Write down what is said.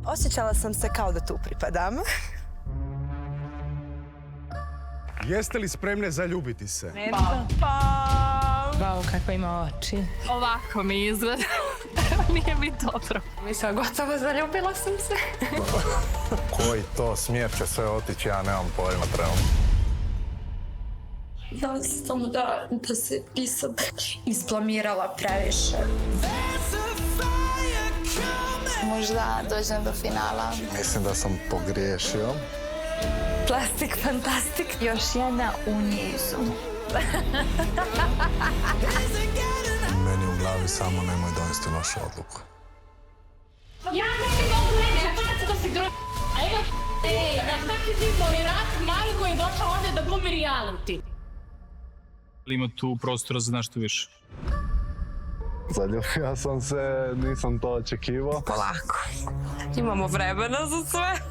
Osjećala sam se kao da tu pripadam. Jeste li spremne zaljubiti se? Wow, kakva ima oči. Ovako mi izgleda. Nije mi dobro. Mislim, gotovo zaljubila sam se. Koji to smjer će sve otići, ja nemam pojma trenutno. Ja sam da se nisam isplamirala previše. Možda dođem do finala. Mislim da sam pogriješio. Plastik, fantastik. Još jedna u nizu. Meni u glavi samo nemoj donesti lošu odluku. Ja ne mogu reći, pa da si gro... A evo, na šta ti ti Morirati mali koji je došao ovdje da glumi reality? Ima tu prostora za nešto više. Zaljubio sam se, nisam to očekivao. Polako. Imamo vremena za sve.